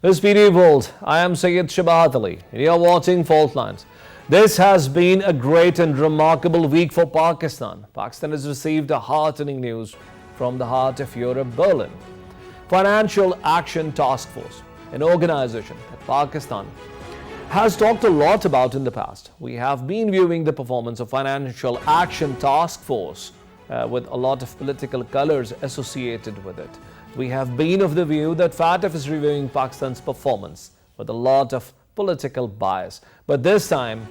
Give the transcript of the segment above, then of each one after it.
This PD World, I am SYED SHABAHAT. You are watching Fault Lines. This has been a great and remarkable week for Pakistan. Pakistan has received a heartening news from the heart of Europe, Berlin. Financial Action Task Force, an organization that Pakistan has talked a lot about in the past. We have been viewing the performance of Financial Action Task Force with a lot of political colors associated with it. We have been of the view that FATF is reviewing Pakistan's performance with a lot of political bias. But this time,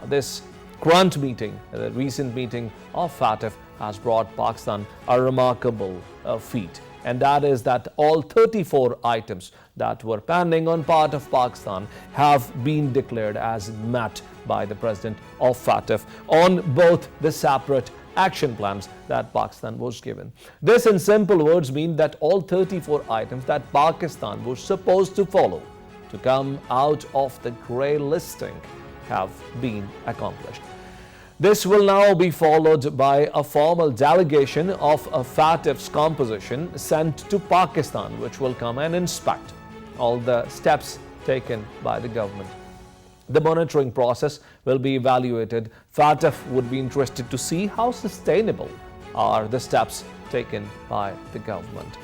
this grunt meeting, the recent meeting of FATF, has brought Pakistan a remarkable feat. And that is that all 34 items that were pending on part of Pakistan have been declared as met by the president of FATF on both the separate action plans that Pakistan was given. This in simple words means that all 34 items that Pakistan was supposed to follow to come out of the grey listing have been accomplished. This will now be followed by a formal delegation of a FATF's composition sent to Pakistan, which will come and inspect all the steps taken by the government. The monitoring process will be evaluated. FATF would be interested to see how sustainable are the steps taken by the government.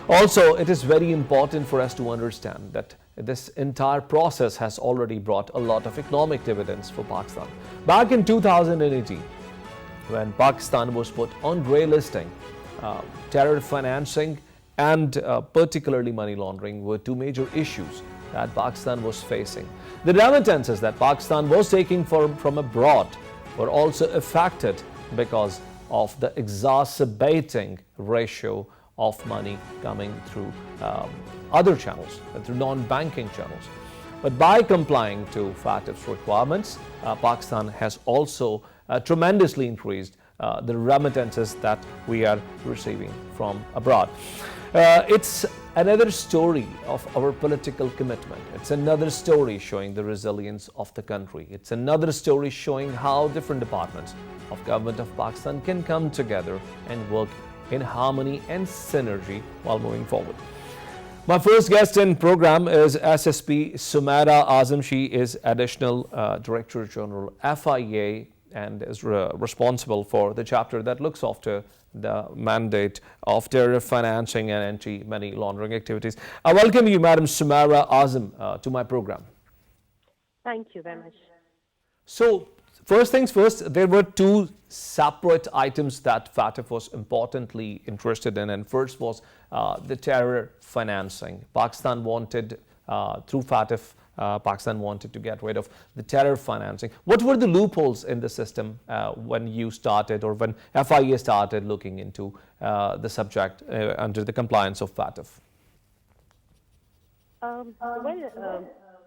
Also, it is very important for us to understand that this entire process has already brought a lot of economic dividends for Pakistan. Back in 2018, when Pakistan was put on grey listing, terror financing and particularly money laundering were two major issues that Pakistan was facing. The remittances that Pakistan was taking from abroad were also affected because of the exacerbating ratio of money coming through other channels, through non-banking channels. But by complying to FATF's requirements, Pakistan has also tremendously increased the remittances that we are receiving from abroad. It's another story of our political commitment. It's another story showing the resilience of the country. It's another story showing how different departments of government of Pakistan can come together and work in harmony and synergy while moving forward. My first guest in program is SSP Sumaira Azam. She is Additional Director General FIA and is responsible for the chapter that looks after the mandate of terror financing and anti-money laundering activities. I welcome you, Madam Sumaira Azam, to my program. Thank you very much. So, first things first, there were two separate items that FATF was importantly interested in, and first was the terror financing. Pakistan wanted, through FATF, Pakistan wanted to get rid of the terror financing. What were the loopholes in the system when you started, or when FIA started looking into the subject under the compliance of FATF?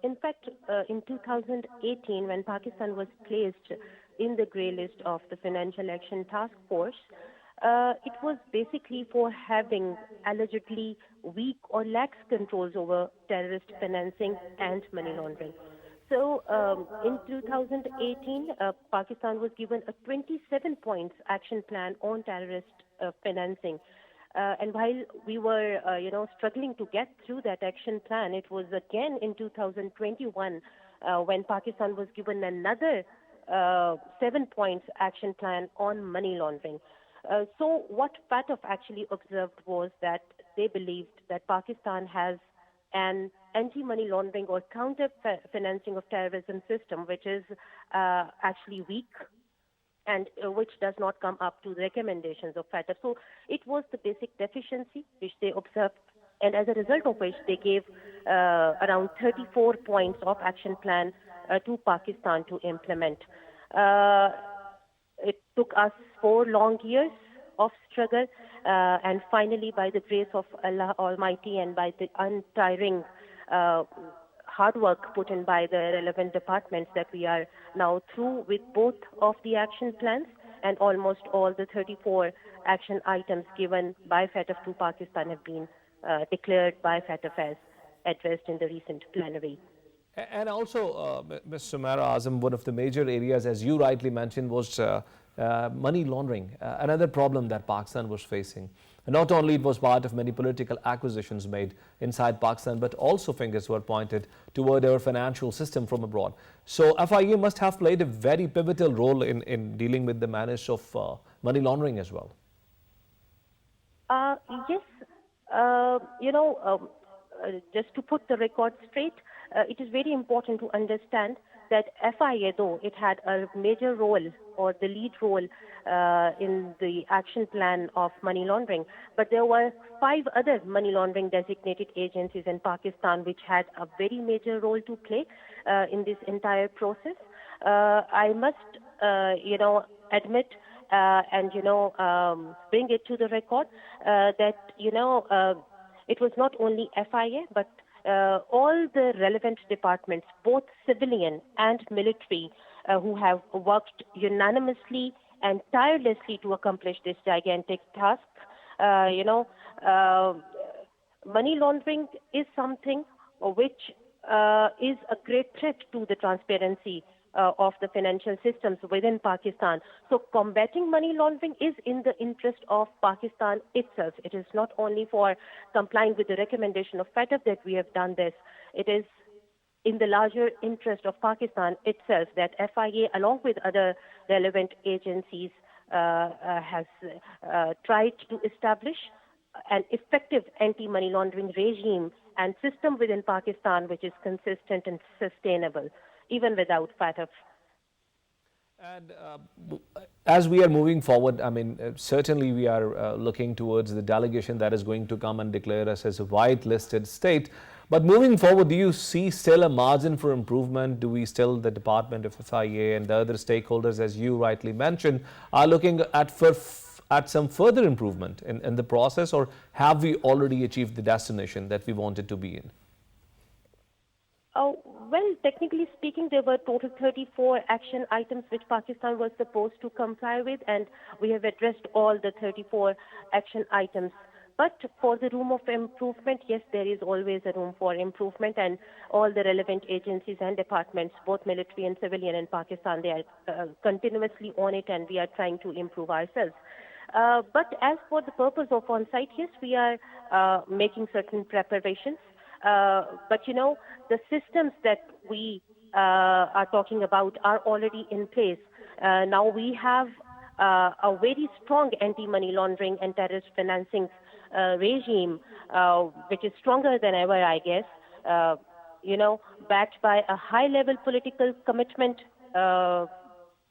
In fact, in 2018, when Pakistan was placed in the grey list of the Financial Action Task Force, it was basically for having allegedly weak or lax controls over terrorist financing and money laundering. So in 2018, Pakistan was given a 27 points action plan on terrorist financing. And while we were, struggling to get through that action plan, it was again in 2021 when Pakistan was given another 7 points action plan on money laundering. So what FATF actually observed was that they believed that Pakistan has an anti-money laundering or counter-financing of terrorism system which is actually weak and which does not come up to the recommendations of FATF. So it was the basic deficiency which they observed, and as a result of which they gave around 34 points of action plan to Pakistan to implement. It took us 4 long years of struggle, and finally, by the grace of Allah Almighty and by the untiring hard work put in by the relevant departments, that we are now through with both of the action plans, and almost all the 34 action items given by FATF to Pakistan have been declared by FATF as addressed in the recent plenary. And also, Ms. Sumaira Azam, one of the major areas, as you rightly mentioned, was money laundering, another problem that Pakistan was facing. And not only it was part of many political acquisitions made inside Pakistan, but also fingers were pointed toward our financial system from abroad. So FIA must have played a very pivotal role in dealing with the menace of money laundering as well. Yes, just to put the record straight, it is very important to understand that FIA, though it had a major role or the lead role in the action plan of money laundering, but there were 5 other money laundering designated agencies in Pakistan which had a very major role to play in this entire process. I must, admit and bring it to the record that it was not only FIA but all the relevant departments, both civilian and military, who have worked unanimously and tirelessly to accomplish this gigantic task. Money laundering is something which is a great threat to the transparency of the financial systems within Pakistan. So combating money laundering is in the interest of Pakistan itself. It is not only for complying with the recommendation of FATF that we have done this. It is in the larger interest of Pakistan itself that FIA, along with other relevant agencies, has tried to establish an effective anti-money laundering regime and system within Pakistan which is consistent and sustainable, even without FATF. And as we are moving forward, certainly we are looking towards the delegation that is going to come and declare us as a white-listed state. But moving forward, do you see still a margin for improvement? Do we still, the Department of FIA and the other stakeholders, as you rightly mentioned, are looking at some further improvement in the process, or have we already achieved the destination that we wanted to be in? Well, technically speaking, there were total 34 action items which Pakistan was supposed to comply with, and we have addressed all the 34 action items. But for the room of improvement, yes, there is always a room for improvement, and all the relevant agencies and departments, both military and civilian in Pakistan, they are continuously on it, and we are trying to improve ourselves. But as for the purpose of on-site, yes, we are making certain preparations. But the systems that we are talking about are already in place. Now we have a very strong anti-money laundering and terrorist financing regime, which is stronger than ever, I guess. Backed by a high-level political commitment.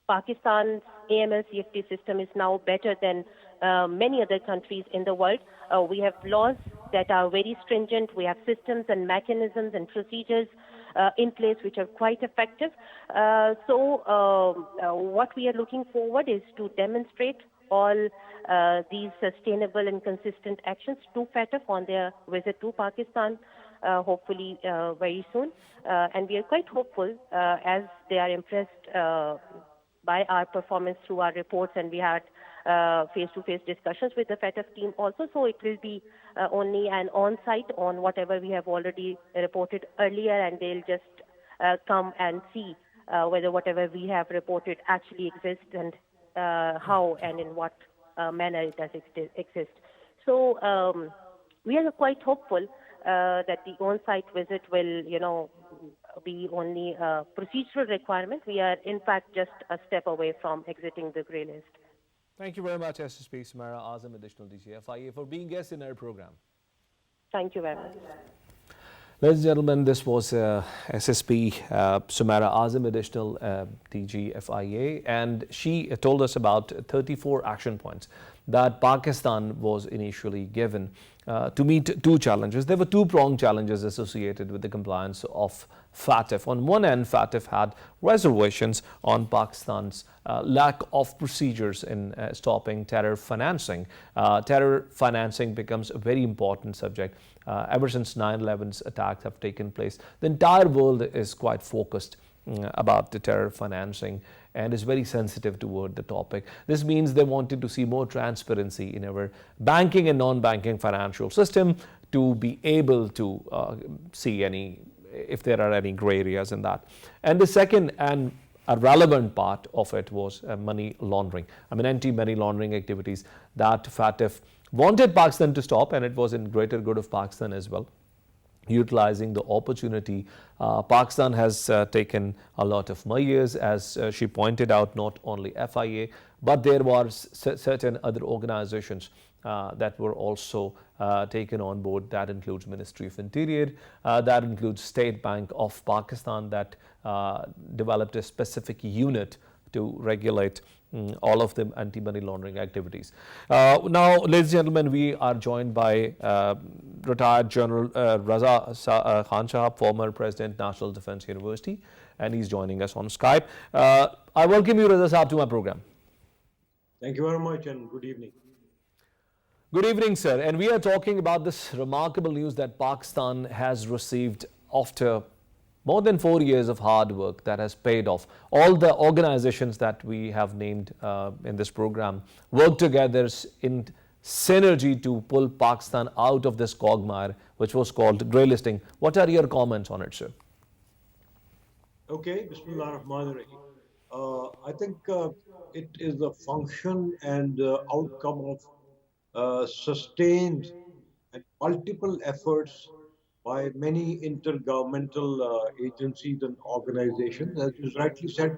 Pakistan's AML CFT system is now better than many other countries in the world. We have laws that are very stringent. We have systems and mechanisms and procedures in place which are quite effective. So what we are looking forward is to demonstrate all these sustainable and consistent actions to FATF on their visit to Pakistan, hopefully very soon. And we are quite hopeful as they are impressed by our performance through our reports, and we had face-to-face discussions with the FATF team also. So it will be only an on-site on whatever we have already reported earlier, and they'll just come and see whether whatever we have reported actually exists and how and in what manner it does exist. So we are quite hopeful that the on-site visit will, be only a procedural requirement. We are, in fact, just a step away from exiting the grey list. Thank you very much, SSP Sumaira Azam, Additional DG FIA, for being guest in our program. Thank you very much. Ladies and gentlemen, this was SSP Sumaira Azam, Additional DG FIA, and she told us about 34 action points that Pakistan was initially given to meet 2 challenges. There were 2-pronged challenges associated with the compliance of FATF. On one end, FATF had reservations on Pakistan's lack of procedures in stopping terror financing. Terror financing becomes a very important subject. Ever since 9/11's attacks have taken place, the entire world is quite focused about the terror financing and is very sensitive toward the topic. This means they wanted to see more transparency in our banking and non-banking financial system to be able to see if there are any gray areas in that. And the second, and a relevant part of it was money laundering. I mean, anti-money laundering activities that FATF wanted Pakistan to stop, and it was in greater good of Pakistan as well. Utilizing the opportunity, Pakistan has taken a lot of measures, as she pointed out, not only FIA, but there were certain other organizations that were also taken on board. That includes Ministry of Interior, that includes State Bank of Pakistan, that developed a specific unit to regulate all of the anti-money laundering activities. Now, ladies and gentlemen, we are joined by retired General Raza Khan Sahab, former President, National Defence University, and he's joining us on Skype. I welcome you, Raza Sahab, to my program. Thank you very much and good evening. Good evening, sir. And we are talking about this remarkable news that Pakistan has received after more than 4 years of hard work that has paid off. All the organizations that we have named in this program work together in synergy to pull Pakistan out of this quagmire, which was called grey listing. What are your comments on it, sir? Okay, Bismillah ar-Rahman ar-Rahim. I think it is a function and outcome of sustained and multiple efforts by many intergovernmental agencies and organizations, as you rightly said,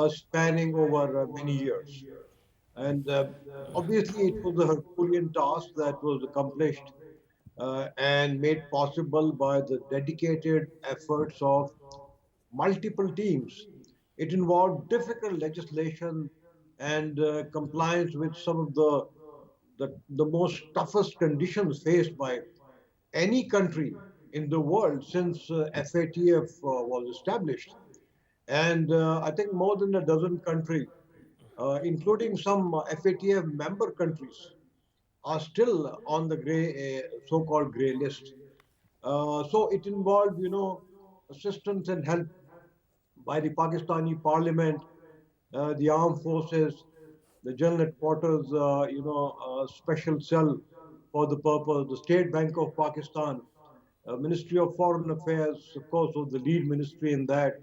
spanning over many years. And obviously, it was a Herculean task that was accomplished and made possible by the dedicated efforts of multiple teams. It involved difficult legislation and compliance with some of the most toughest conditions faced by any country in the world since FATF was established. And I think more than a dozen countries, including some FATF member countries, are still on the so-called grey list. So it involved, assistance and help by the Pakistani Parliament, the armed forces, the General Headquarters, special cell for the purpose, the State Bank of Pakistan, Ministry of Foreign Affairs, of course, was the lead ministry in that,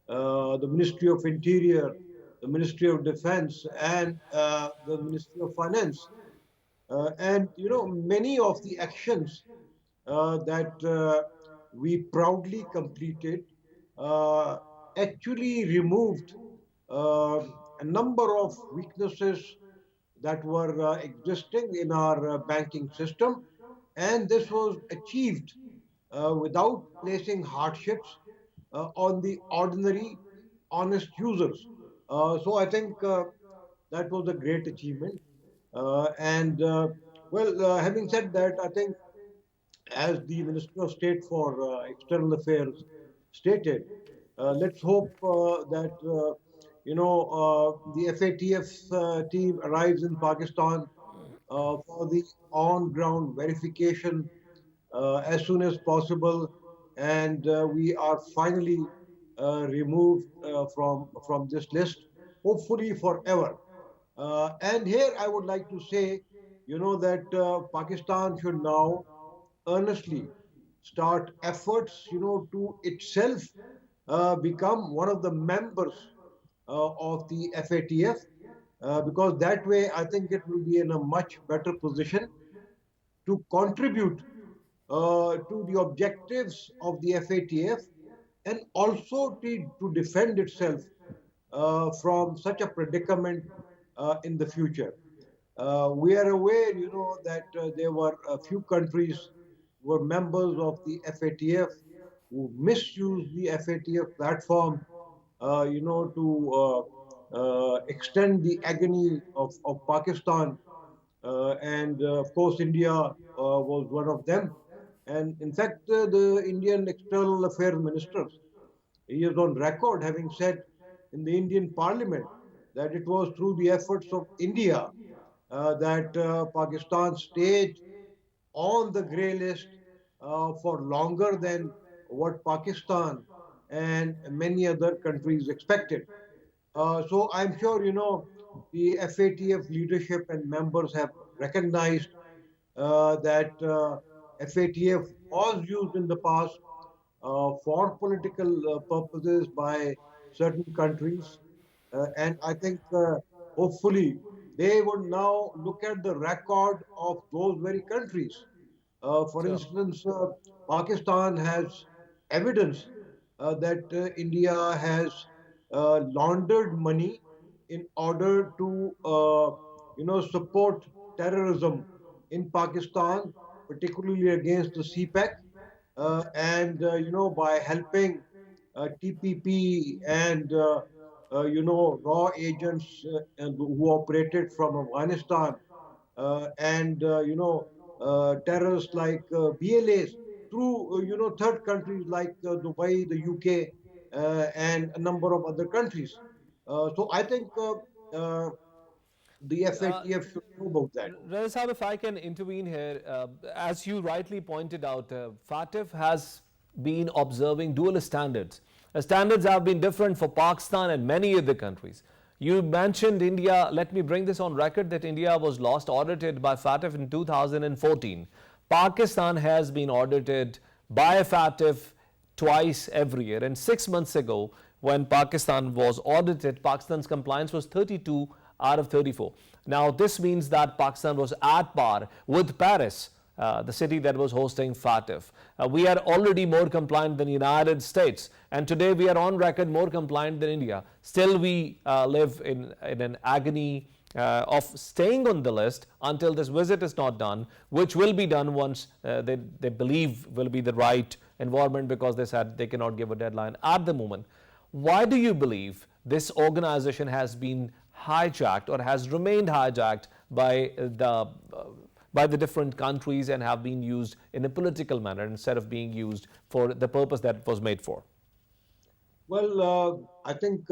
the Ministry of Interior, the Ministry of Defense, and the Ministry of Finance. And many of the actions that we proudly completed uh, actually removed a number of weaknesses that were existing in our banking system, and this was achieved without placing hardships on the ordinary, honest users. So I think that was a great achievement. And well, having said that, I think as the Minister of State for External Affairs stated, let's hope that the FATF team arrives in Pakistan for the on-ground verification as soon as possible, and we are finally removed from this list, hopefully forever. And here I would like to say, that Pakistan should now earnestly start efforts, to itself become one of the members of the FATF, because that way I think it will be in a much better position to contribute to the objectives of the FATF and also to defend itself from such a predicament in the future. We are aware, that there were a few countries who were members of the FATF who misused the FATF platform, to extend the agony of Pakistan. And of course, India was one of them. And in fact, the Indian External Affairs Minister, he is on record having said in the Indian Parliament that it was through the efforts of India that Pakistan stayed on the grey list for longer than what Pakistan and many other countries expected. So I'm sure, the FATF leadership and members have recognized that FATF was used in the past for political purposes by certain countries. And I think hopefully they would now look at the record of those very countries. For Sure. instance, Pakistan has evidence that India has laundered money in order to, support terrorism in Pakistan, particularly against the CPEC, and by helping TPP and raw agents who operated from Afghanistan and terrorists like BLAs through third countries like Dubai, the UK, and a number of other countries. So I think the Uh, FATF should know about that. Reza Saab, if I can intervene here, as you rightly pointed out, FATF has been observing dual standards. The standards have been different for Pakistan and many other countries. You mentioned India. Let me bring this on record that India was last audited by FATF in 2014. Pakistan has been audited by FATF twice every year. And 6 months ago, when Pakistan was audited, Pakistan's compliance was 32 out of 34. Now, this means that Pakistan was at par with Paris, the city that was hosting FATF. We are already more compliant than the United States, and today we are on record more compliant than India. Still, we live in an agony of staying on the list until this visit is not done, which will be done once they believe will be the right environment, because they said they cannot give a deadline at the moment. Why do you believe this organization has been hijacked or has remained hijacked by the different countries and have been used in a political manner instead of being used for the purpose that it was made for? Well, I think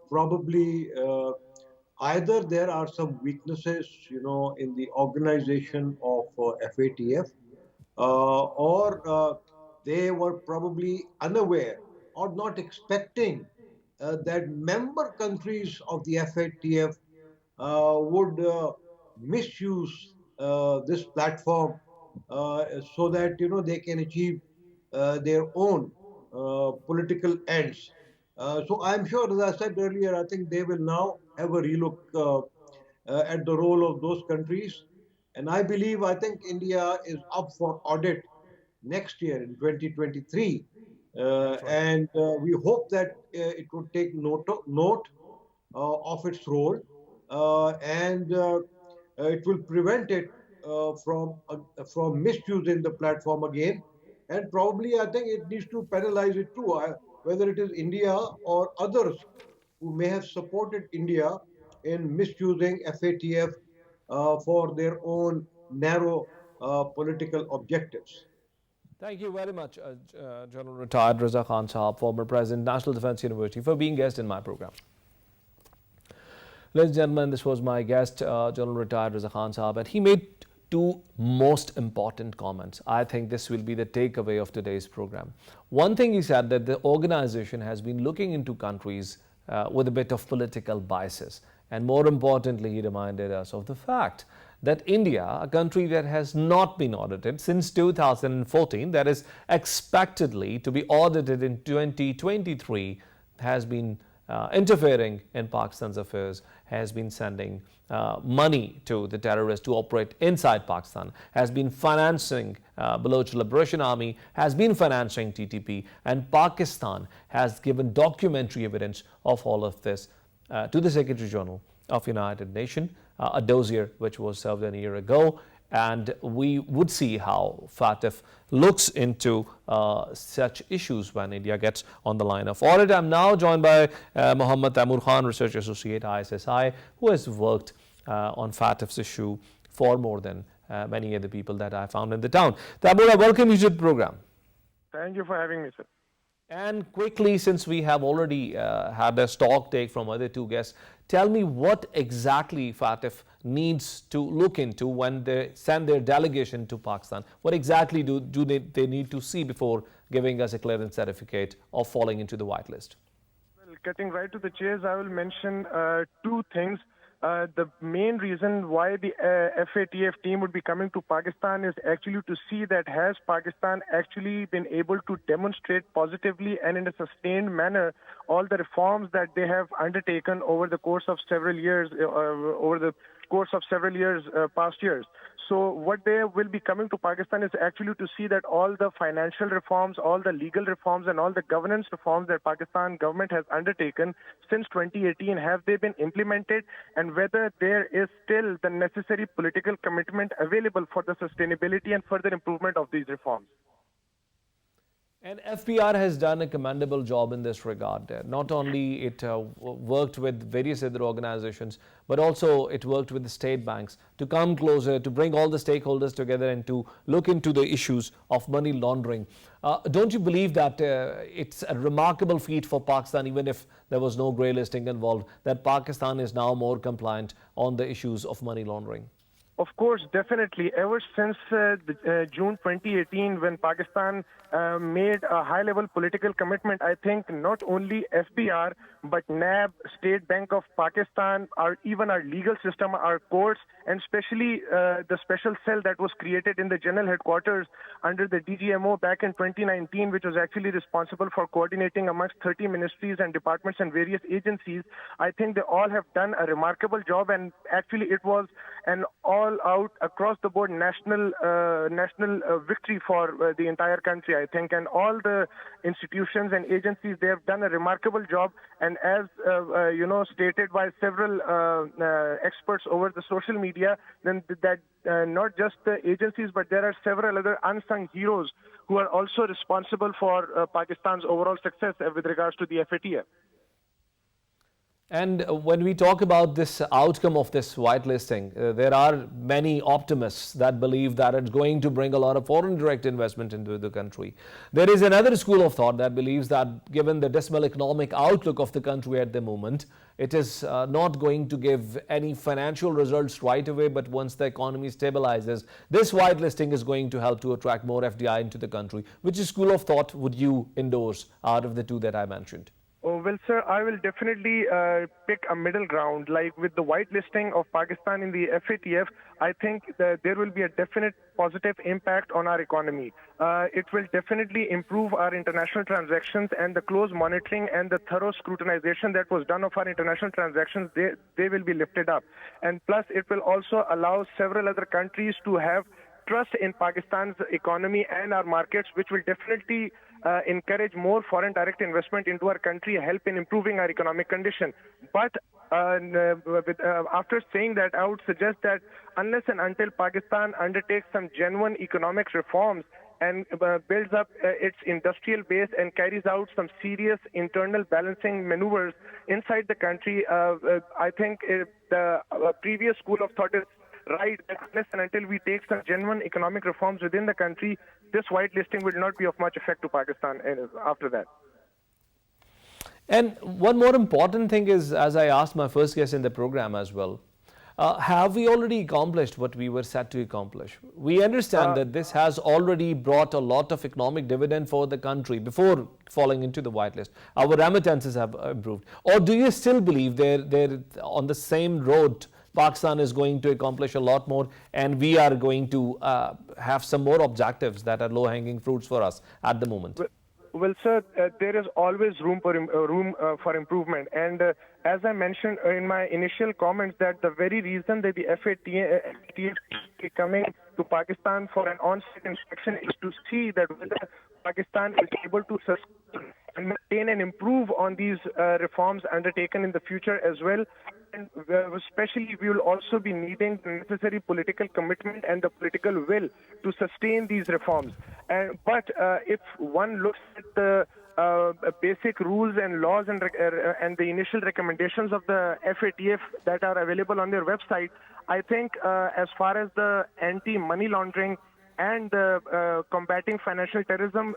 probably either there are some weaknesses, in the organization of FATF, or they were probably unaware or not expecting that member countries of the FATF would misuse this platform so that they can achieve their own political ends. So I'm sure, as I said earlier, I think they will now have a relook at the role of those countries. And I think India is up for audit next year in 2023. That's right. And we hope that it would take note of its role, and it will prevent it from misusing the platform again. And probably, I think it needs to penalize it too, whether it is India or others who may have supported India in misusing FATF for their own narrow political objectives. Thank you very much, General Retired Reza Khan Sahab, former President, National Defence University, for being guest in my program. Ladies and gentlemen, this was my guest, General Retired Reza Khan Sahab, and he made two most important comments. I think this will be the takeaway of today's program. One thing he said, that the organization has been looking into countries with a bit of political biases. And more importantly, he reminded us of the fact that India, a country that has not been audited since 2014, that is expectedly to be audited in 2023, has been interfering in Pakistan's affairs, has been sending money to the terrorists to operate inside Pakistan, has been financing Baloch Liberation Army, has been financing TTP, and Pakistan has given documentary evidence of all of this to the Secretary General of United Nations, a dossier which was served a year ago. And we would see how FATF looks into such issues when India gets on the line of audit. I'm now joined by Mohammad Taimur Khan, Research Associate, ISSI, who has worked on FATF's issue for more than many other people that I found in the town. Taimur, I welcome you to the program. Thank you for having me, sir. And quickly, since we have already had a stock take from other two guests, tell me what exactly FATF needs to look into when they send their delegation to Pakistan. What exactly do they need to see before giving us a clearance certificate of falling into the whitelist? Well, getting right to the chase, I will mention two things The main reason why the FATF team would be coming to Pakistan is actually to see that has Pakistan actually been able to demonstrate positively and in a sustained manner all the reforms that they have undertaken over the course of several years, past years. So what they will be coming to Pakistan is actually to see that all the financial reforms, all the legal reforms, and all the governance reforms that Pakistan government has undertaken since 2018, have they been implemented, and whether there is still the necessary political commitment available for the sustainability and further improvement of these reforms. And FPR has done a commendable job in this regard. Not only it worked with various other organizations, but also it worked with the state banks to come closer, to bring all the stakeholders together and to look into the issues of money laundering. Don't you believe that it's a remarkable feat for Pakistan, even if there was no grey listing involved, that Pakistan is now more compliant on the issues of money laundering? Of course, definitely. Ever since June 2018, when Pakistan made a high-level political commitment, I think not only FBR, but NAB, State Bank of Pakistan, even our legal system, our courts, and especially the special cell that was created in the general headquarters under the DGMO back in 2019, which was actually responsible for coordinating amongst 30 ministries and departments and various agencies. I think they all have done a remarkable job, and actually it was an all-out, across-the-board national victory for the entire country, I think. And all the institutions and agencies, they have done a remarkable job. And as stated by several experts over the social media, then that not just the agencies, but there are several other unsung heroes who are also responsible for Pakistan's overall success with regards to the FATF. And when we talk about this outcome of this whitelisting, there are many optimists that believe that it's going to bring a lot of foreign direct investment into the country. There is another school of thought that believes that given the dismal economic outlook of the country at the moment, it is not going to give any financial results right away, but once the economy stabilizes, this whitelisting is going to help to attract more FDI into the country. Which school of thought would you endorse out of the two that I mentioned? Oh, well, sir, I will definitely pick a middle ground. Like with the whitelisting of Pakistan in the FATF, I think that there will be a definite positive impact on our economy. It will definitely improve our international transactions, and the close monitoring and the thorough scrutinization that was done of our international transactions, they will be lifted up. And plus, it will also allow several other countries to have trust in Pakistan's economy and our markets, which will definitely encourage more foreign direct investment into our country, help in improving our economic condition. But after saying that, I would suggest that unless and until Pakistan undertakes some genuine economic reforms and builds up its industrial base and carries out some serious internal balancing maneuvers inside the country, I think the previous school of thought is right, that unless and until we take some genuine economic reforms within the country, this whitelisting will not be of much effect to Pakistan after that. And one more important thing is, as I asked my first guest in the program as well, have we already accomplished what we were set to accomplish? We understand that this has already brought a lot of economic dividend for the country before falling into the whitelist. Our remittances have improved. Or do you still believe they're on the same road? Pakistan is going to accomplish a lot more, and we are going to have some more objectives that are low-hanging fruits for us at the moment. Well, sir, there is always room for improvement. And as I mentioned in my initial comments, that the very reason that the FATF is coming to Pakistan for an on-site inspection is to see that whether Pakistan is able to sustain and maintain and improve on these reforms undertaken in the future as well. And especially, we will also be needing the necessary political commitment and the political will to sustain these reforms. But if one looks at the basic rules and laws and the initial recommendations of the FATF that are available on their website, I think as far as the anti-money laundering and combating financial terrorism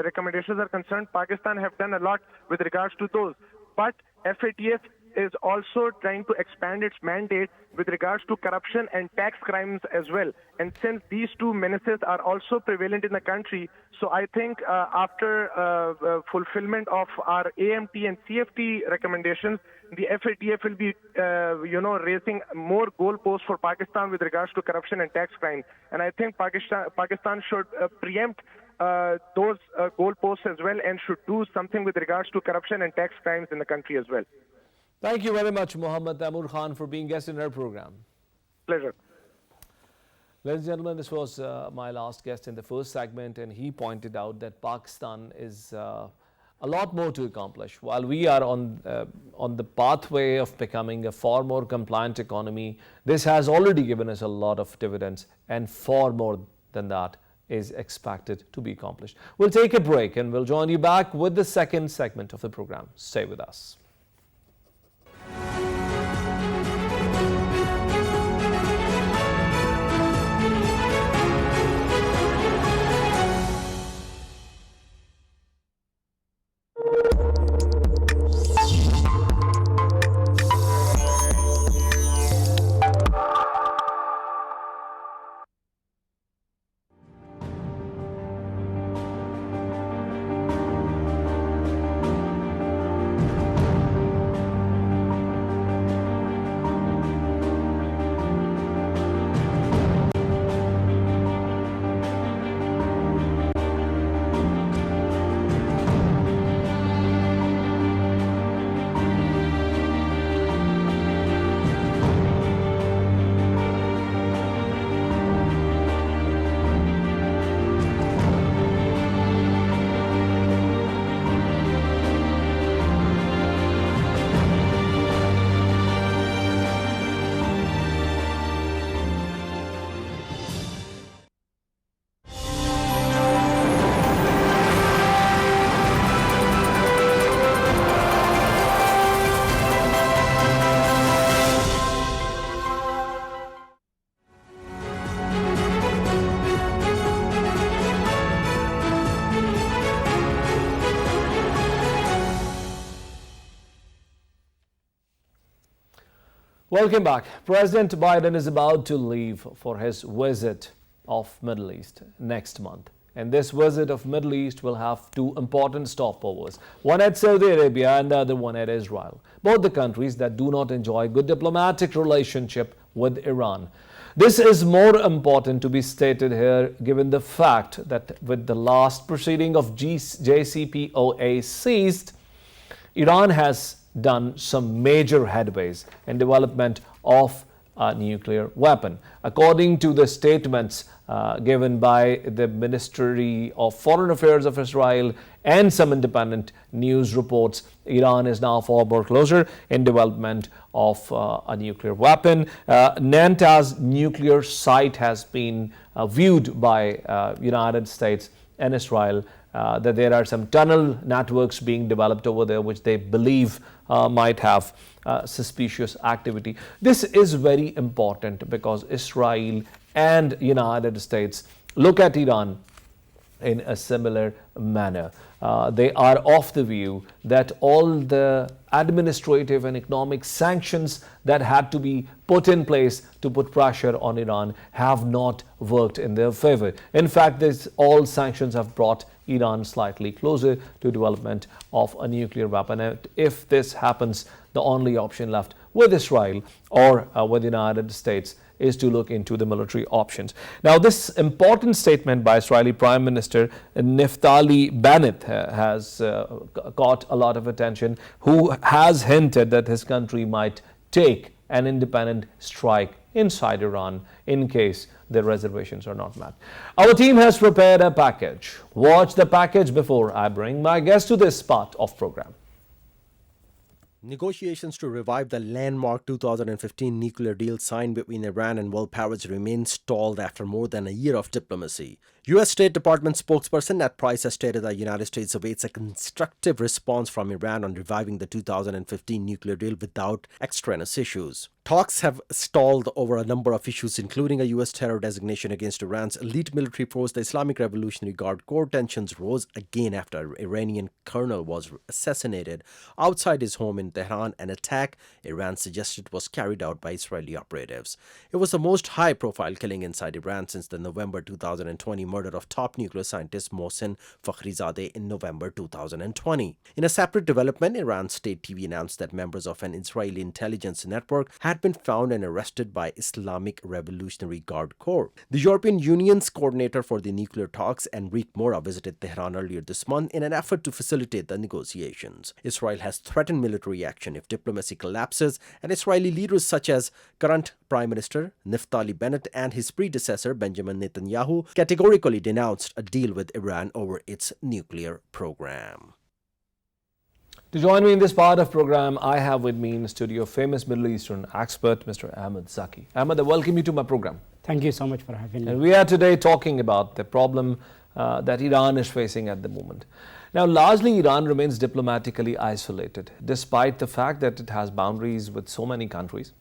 recommendations are concerned, Pakistan have done a lot with regards to those. But FATF is also trying to expand its mandate with regards to corruption and tax crimes as well. And since these two menaces are also prevalent in the country, so I think after fulfillment of our AMT and CFT recommendations, the FATF will be, raising more goalposts for Pakistan with regards to corruption and tax crime. And I think Pakistan should preempt those goalposts as well and should do something with regards to corruption and tax crimes in the country as well. Thank you very much, Mohammad Taimur Khan, for being guest in our program. Pleasure. Ladies and gentlemen, this was my last guest in the first segment, and he pointed out that Pakistan is a lot more to accomplish. While we are on the pathway of becoming a far more compliant economy, this has already given us a lot of dividends, and far more than that is expected to be accomplished. We'll take a break and we'll join you back with the second segment of the program. Stay with us. Welcome back. President Biden is about to leave for his visit of Middle East next month. And this visit of Middle East will have two important stopovers, one at Saudi Arabia and the other one at Israel. Both the countries that do not enjoy good diplomatic relationship with Iran. This is more important to be stated here given the fact that with the last proceeding of JCPOA ceased, Iran has done some major headways in development of a nuclear weapon. According to the statements given by the Ministry of Foreign Affairs of Israel and some independent news reports, Iran is now far more closer in development of a nuclear weapon. Nantas nuclear site has been viewed by United States and Israel. That there are some tunnel networks being developed over there which they believe might have suspicious activity. This is very important because Israel and United States look at Iran in a similar manner. They are of the view that all the administrative and economic sanctions that had to be put in place to put pressure on Iran have not worked in their favor. In fact, all sanctions have brought Iran slightly closer to development of a nuclear weapon. And if this happens, the only option left with Israel or with the United States is to look into the military options. Now, this important statement by Israeli Prime Minister Naftali Bennett has caught a lot of attention, who has hinted that his country might take an independent strike inside Iran in case the reservations are not met. Our team has prepared a package. Watch the package before I bring my guest to this part of program. Negotiations to revive the landmark 2015 nuclear deal signed between Iran and world powers remain stalled after more than a year of diplomacy. U.S. State Department spokesperson Ned Price has stated that the United States awaits a constructive response from Iran on reviving the 2015 nuclear deal without extraneous issues. Talks have stalled over a number of issues, including a U.S. terror designation against Iran's elite military force, the Islamic Revolutionary Guard Corps. Tensions rose again after an Iranian colonel was assassinated outside his home in Tehran, an attack Iran suggested was carried out by Israeli operatives. It was the most high-profile killing inside Iran since the November 2020 murder of top nuclear scientist Mohsen Fakhrizadeh in November 2020. In a separate development, Iran's state TV announced that members of an Israeli intelligence network had been found and arrested by Islamic Revolutionary Guard Corps. The European Union's coordinator for the nuclear talks, Enrique Mora, visited Tehran earlier this month in an effort to facilitate the negotiations. Israel has threatened military action if diplomacy collapses, and Israeli leaders such as current Prime Minister Naftali Bennett and his predecessor Benjamin Netanyahu categorically denounced a deal with Iran over its nuclear program. To join me in this part of program, I have with me in studio famous Middle Eastern expert, Mr. Ahmed Zaki. Ahmed, I welcome you to my program. Thank you so much for having me. And we are today talking about the problem that Iran is facing at the moment. Now, largely Iran remains diplomatically isolated, despite the fact that it has boundaries with so many countries.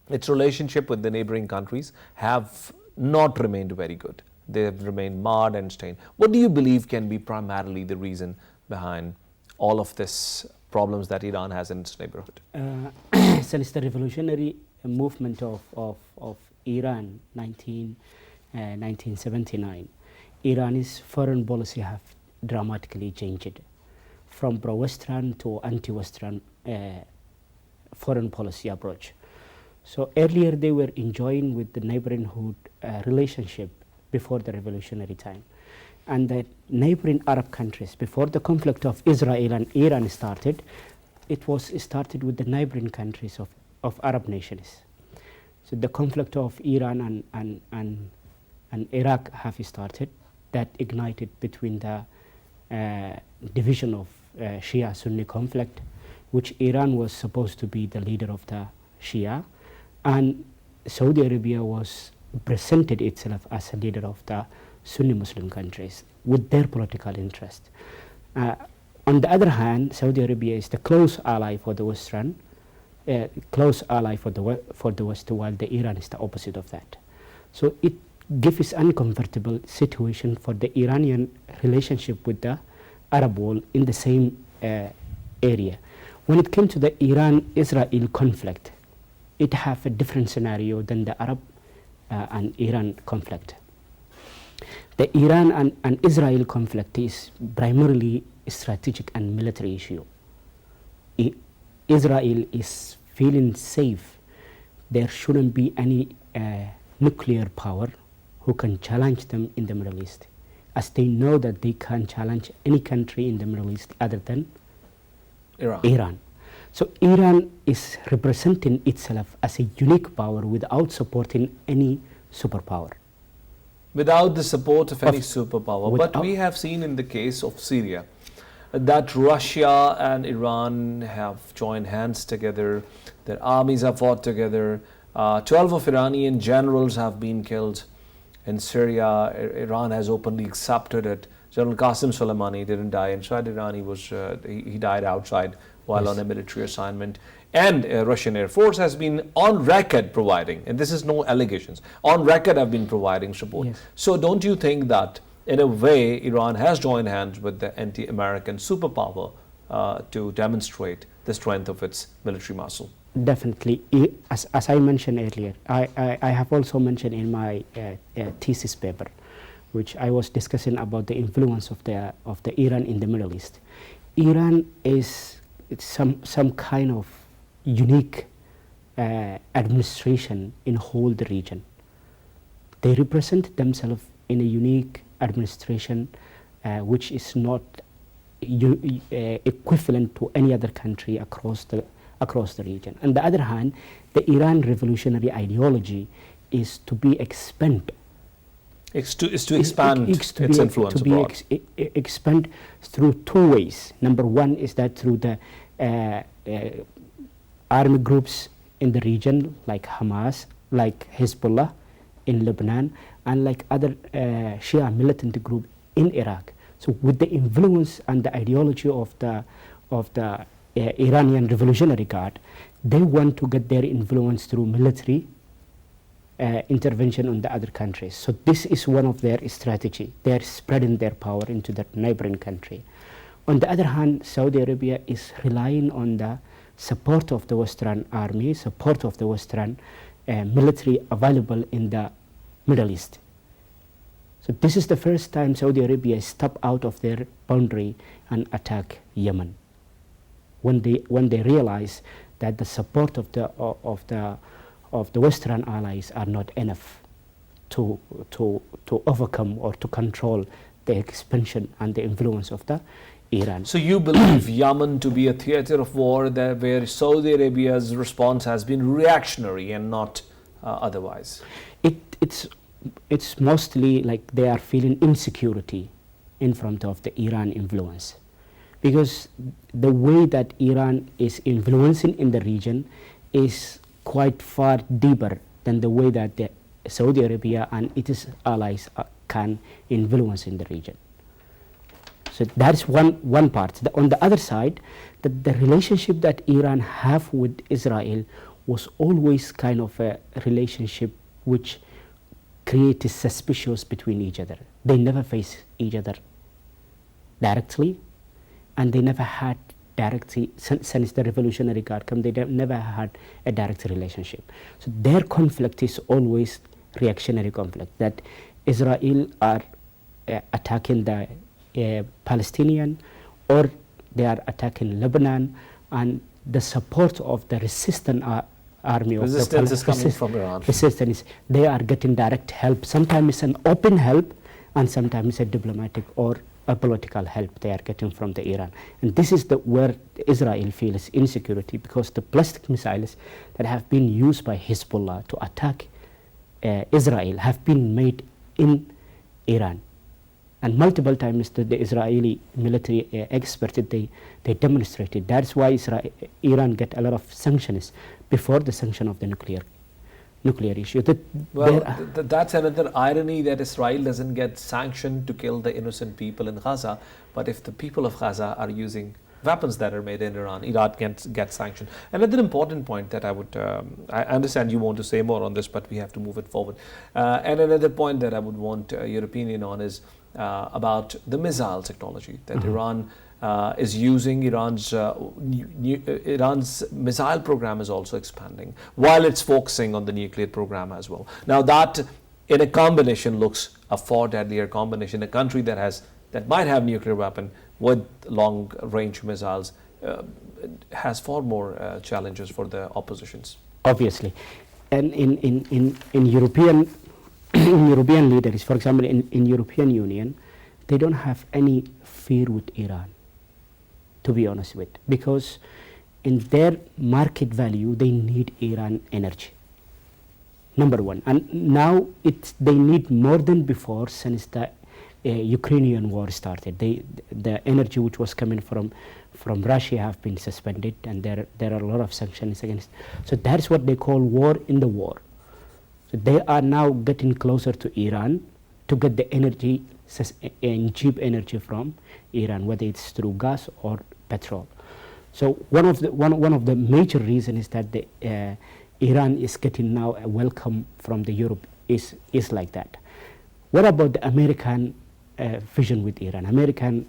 Its relationship with the neighboring countries have not remained very good. They have remained marred and stained. What do you believe can be primarily the reason behind all of this problems that Iran has in its neighborhood? Since the revolutionary movement of Iran, 1979, Iran's foreign policy have dramatically changed from pro-Western to anti-Western foreign policy approach. So earlier they were enjoying with the neighborhood relationship before the revolutionary time. And the neighboring Arab countries, before the conflict of Israel and Iran started, it was started with the neighboring countries of Arab nations. So the conflict of Iran and Iraq have started, that ignited between the division of Shia-Sunni conflict, which Iran was supposed to be the leader of the Shia, and Saudi Arabia was presented itself as a leader of the Sunni Muslim countries with their political interest. On the other hand, Saudi Arabia is the close ally for the Western, close ally for the West, while the Iran is the opposite of that. So it gives uncomfortable situation for the Iranian relationship with the Arab world in the same area. When it came to the Iran-Israel conflict, it have a different scenario than the Arab and Iran conflict. The Iran and Israel conflict is primarily a strategic and military issue. Israel is feeling safe. There shouldn't be any nuclear power who can challenge them in the Middle East, as they know that they can't challenge any country in the Middle East other than Iran. So Iran is representing itself as a unique power without supporting any superpower. Without the support of any superpower. But we have seen in the case of Syria that Russia and Iran have joined hands together, their armies have fought together, 12 of Iranian generals have been killed in Syria. Iran has openly accepted it. General Qasem Soleimani didn't die inside Iran, he died outside while on a military assignment. And Russian Air Force has been on record providing, and this is no allegations, on record have been providing support. Yes. So don't you think that in a way Iran has joined hands with the anti-American superpower to demonstrate the strength of its military muscle? Definitely. As I mentioned earlier, I have also mentioned in my thesis paper, which I was discussing about the influence of the Iran in the Middle East. Iran is some kind of unique administration in whole the region. They represent themselves in a unique administration which is not equivalent to any other country across the region. On the other hand, the Iran revolutionary ideology is to be expand. It's to expand its influence abroad. Expand through two ways. Number one is that through the army groups in the region, like Hamas, like Hezbollah in Lebanon, and like other Shia militant group in Iraq. So with the influence and the ideology of the Iranian Revolutionary Guard, they want to get their influence through military intervention on the other countries. So this is one of their strategy. They are spreading their power into that neighboring country. On the other hand, Saudi Arabia is relying on the support of the Western army, support of the Western military available in the Middle East. So this is the first time Saudi Arabia stepped out of their boundary and attack Yemen. When they realize that the support of the Western allies are not enough to overcome or to control the expansion and the influence of the Iran. So you believe Yemen to be a theater of war where Saudi Arabia's response has been reactionary and not otherwise? It's mostly like they are feeling insecurity in front of the Iran influence, because the way that Iran is influencing in the region is quite far deeper than the way that the Saudi Arabia and its allies can influence in the region. So that's one part. On the other side, the relationship that Iran have with Israel was always kind of a relationship which created suspicious between each other. They never face each other directly, and they never had directly, since the Revolutionary Guard came, they never had a direct relationship. So their conflict is always reactionary conflict, that Israel are attacking the Palestinian, or they are attacking Lebanon, and the support of the resistant army of resistance is coming from Iran. Resistance, they are getting direct help. Sometimes it's an open help, and sometimes it's a diplomatic or a political help they are getting from the Iran. And this is where Israel feels insecurity, because the ballistic missiles that have been used by Hezbollah to attack Israel have been made in Iran. And multiple times the Israeli military experts, they demonstrated. That's why Iran get a lot of sanctions before the sanction of the nuclear issue. That's another irony, that Israel doesn't get sanctioned to kill the innocent people in Gaza, but if the people of Gaza are using weapons that are made in Iran gets sanctioned. Another important point that I understand you want to say more on this, but we have to move it forward. And another point that I would want your opinion on is about the missile technology that Iran is using. Iran's missile program is also expanding, while it's focusing on the nuclear program as well. Now that in a combination looks a far deadlier combination. A country that might have nuclear weapon with long range missiles has far more challenges for the oppositions. Obviously, and in European European leaders, for example, in European Union, they don't have any fear with Iran, to be honest with, because in their market value, they need Iran energy, number one. And now they need more than before, since the Ukrainian war started. The energy which was coming from Russia have been suspended, and there are a lot of sanctions against. So that's what they call war in the war. So they are now getting closer to Iran to get the energy and cheap energy from Iran, whether it's through gas or petrol. So one of the major reasons is that Iran is getting now a welcome from the Europe is like that. What about the American vision with Iran? American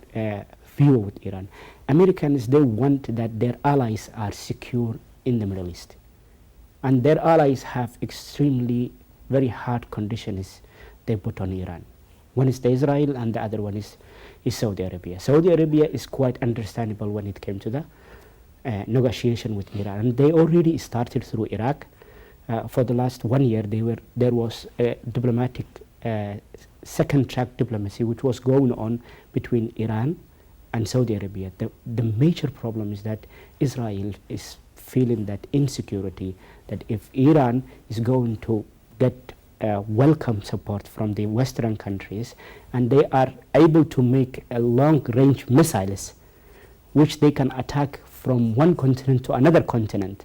view with Iran? Americans, they want that their allies are secure in the Middle East, and their allies have extremely very hard conditions they put on Iran. One is the Israel, and the other one is Saudi Arabia. Saudi Arabia is quite understandable when it came to the negotiation with Iran, and they already started through Iraq. For the last 1 year, there was a diplomatic second track diplomacy which was going on between Iran and Saudi Arabia. The major problem is that Israel is feeling that insecurity, that if Iran is going to get welcome support from the Western countries, and they are able to make a long-range missiles which they can attack from one continent to another continent,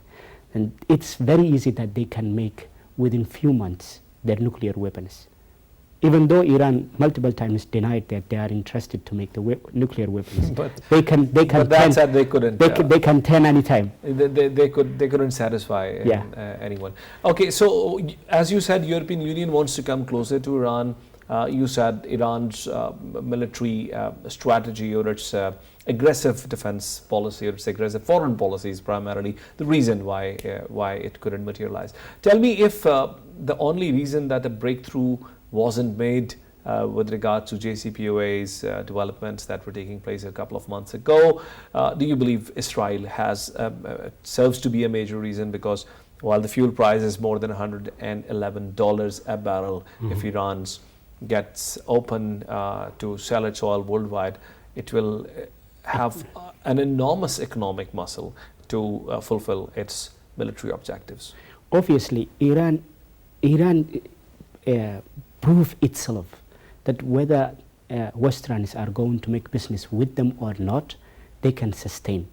and it's very easy that they can make within few months their nuclear weapons. Even though Iran multiple times denied that they are interested to make the nuclear weapons, But they can but that turn, said, they couldn't. they can turn anytime. They couldn't satisfy anyone. Okay, so as you said, European Union wants to come closer to Iran. You said Iran's military strategy, or its aggressive defense policy, or its aggressive foreign policy is primarily the reason why it couldn't materialize. Tell me if the only reason that the breakthrough wasn't made with regard to JCPOA's developments that were taking place a couple of months ago. Do you believe Israel has serves to be a major reason? Because while the fuel price is more than $111 a barrel, if Iran gets open to sell its oil worldwide, it will have an enormous economic muscle to fulfill its military objectives. Obviously, Iran prove itself that whether Westerns are going to make business with them or not, they can sustain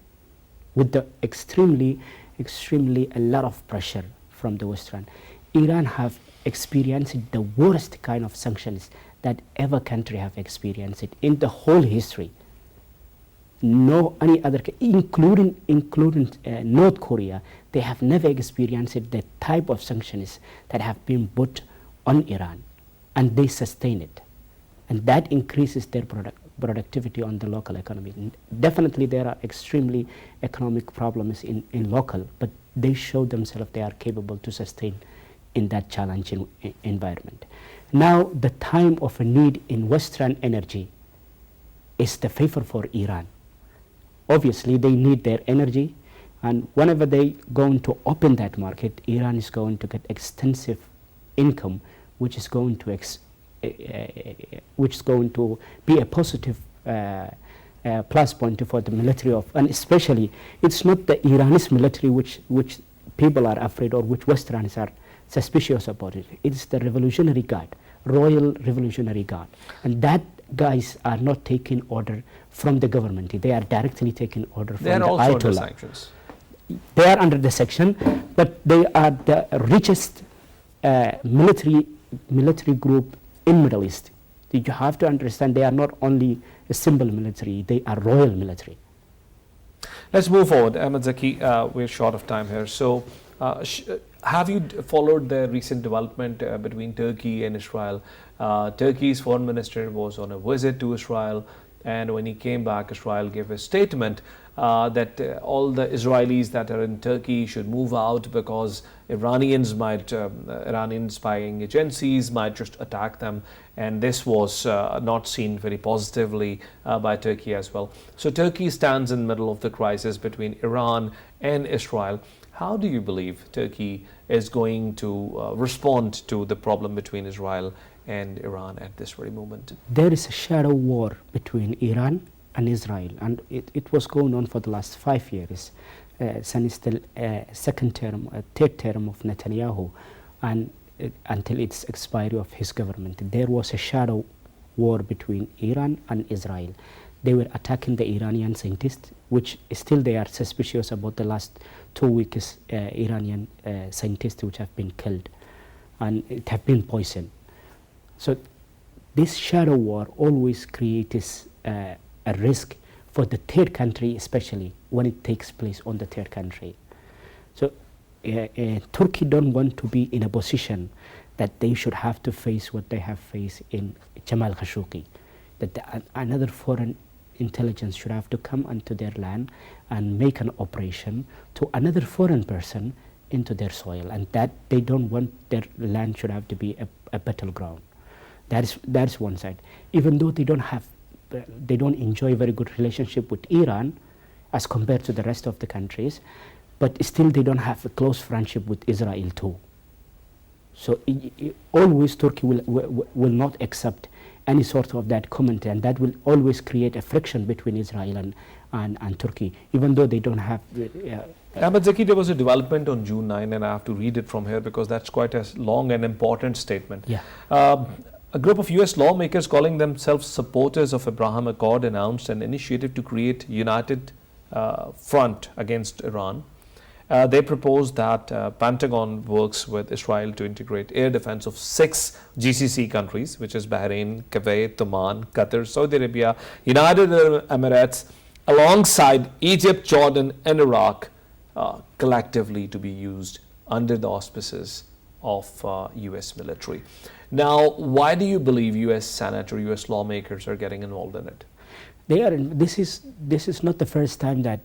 with the extremely a lot of pressure from the Western. Iran have experienced the worst kind of sanctions that ever country have experienced it in the whole history. No any other, including North Korea, they have never experienced the type of sanctions that have been put on Iran, and they sustain it, and that increases their productivity on the local economy. Definitely there are extremely economic problems in local, but they show themselves they are capable to sustain in that challenging environment. Now the time of a need in Western energy is the favor for Iran. Obviously they need their energy, and whenever they going to open that market, Iran is going to get extensive income, which is going to be a positive plus point for the military of, and especially it's not the Iranian military which people are afraid, or which Westerns are suspicious about it. It's the Revolutionary Guard, Royal Revolutionary Guard, and that guys are not taking order from the government. They are directly taking order from the Ayatollah. They are also under sanctions. They are under the sanction, but they are the richest military group in Middle East. You have to understand they are not only a simple military, they are royal military. Let's move forward. Ahmed Zaki, we're short of time here. So have you followed the recent development between Turkey and Israel? Turkey's foreign minister was on a visit to Israel, and when he came back, Israel gave a statement that all the Israelis that are in Turkey should move out because Iranian spying agencies might just attack them, and this was not seen very positively by Turkey as well. So Turkey stands in the middle of the crisis between Iran and Israel. How do you believe Turkey is going to respond to the problem between Israel and Iran at this very moment? There is a shadow war between Iran and Israel, and it was going on for the last 5 years since the third term of Netanyahu, and until its expiry of his government. There was a shadow war between Iran and Israel. They were attacking the Iranian scientists, which still they are suspicious about the last 2 weeks Iranian scientists which have been killed and it have been poisoned. So this shadow war always creates a risk for the third country, especially when it takes place on the third country. So Turkey don't want to be in a position that they should have to face what they have faced in Jamal Khashoggi, that another foreign intelligence should have to come onto their land and make an operation to another foreign person into their soil, and that they don't want their land should have to be a battleground. That's one side. Even though they don't enjoy very good relationship with Iran as compared to the rest of the countries, but still they don't have a close friendship with Israel too. So always Turkey will not accept any sort of that comment, and that will always create a friction between Israel and Turkey, even though they don't have... Ahmed Zaki, there was a development on June 9, and I have to read it from here because that's quite a long and important statement. Yeah. A group of US lawmakers calling themselves supporters of Abraham Accord announced an initiative to create united front against Iran. They proposed that Pentagon works with Israel to integrate air defense of 6 GCC countries, which is Bahrain, Kuwait, Oman, Qatar, Saudi Arabia, United Arab Emirates, alongside Egypt, Jordan, and Iraq, collectively to be used under the auspices of U.S. military. Now, why do you believe U.S. Senate or U.S. lawmakers are getting involved in it? They are. This is not the first time that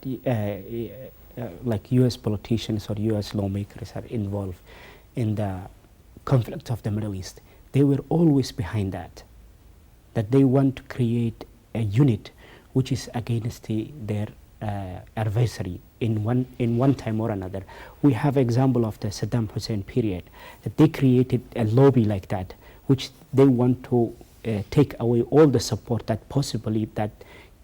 like U.S. politicians or U.S. lawmakers are involved in the conflict of the Middle East. They were always behind that they want to create a unit which is against their adversary in one time or another. We have example of the Saddam Hussein period, that they created a lobby like that, which they want to take away all the support that possibly that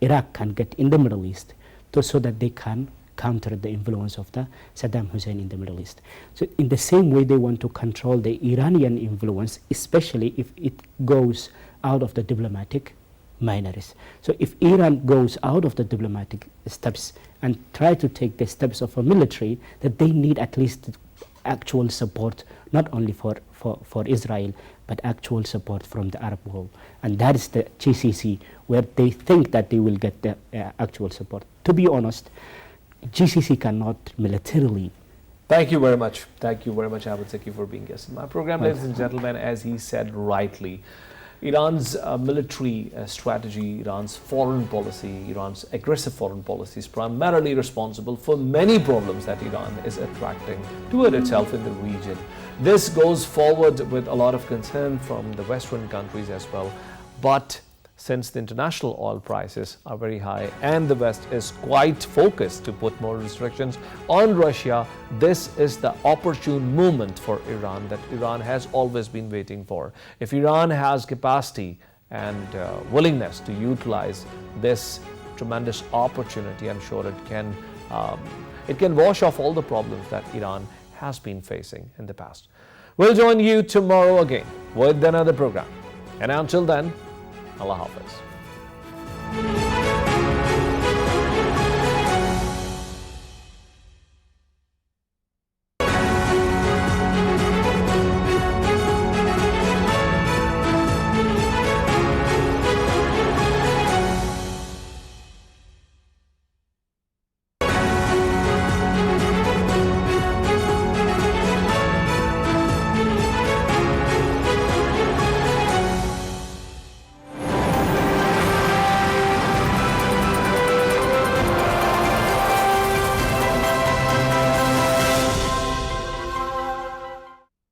Iraq can get in the Middle East, so that they can counter the influence of the Saddam Hussein in the Middle East. So in the same way, they want to control the Iranian influence, especially if it goes out of the diplomatic manners. So if Iran goes out of the diplomatic steps and try to take the steps of a military, that they need at least actual support, not only for Israel, but actual support from the Arab world. And that is the GCC, where they think that they will get the actual support. To be honest, GCC cannot militarily. Thank you very much. Thank you very much, Abid Zaki, for being guest in my program. Ladies and gentlemen, as he said rightly, Iran's military strategy, Iran's foreign policy, Iran's aggressive foreign policy is primarily responsible for many problems that Iran is attracting toward itself in the region. This goes forward with a lot of concern from the Western countries as well. But since the international oil prices are very high and the West is quite focused to put more restrictions on Russia, this is the opportune moment for Iran that Iran has always been waiting for. If Iran has capacity and willingness to utilize this tremendous opportunity, I'm sure it can wash off all the problems that Iran has been facing in the past. We'll join you tomorrow again with another program. And until then, Allah Hafiz.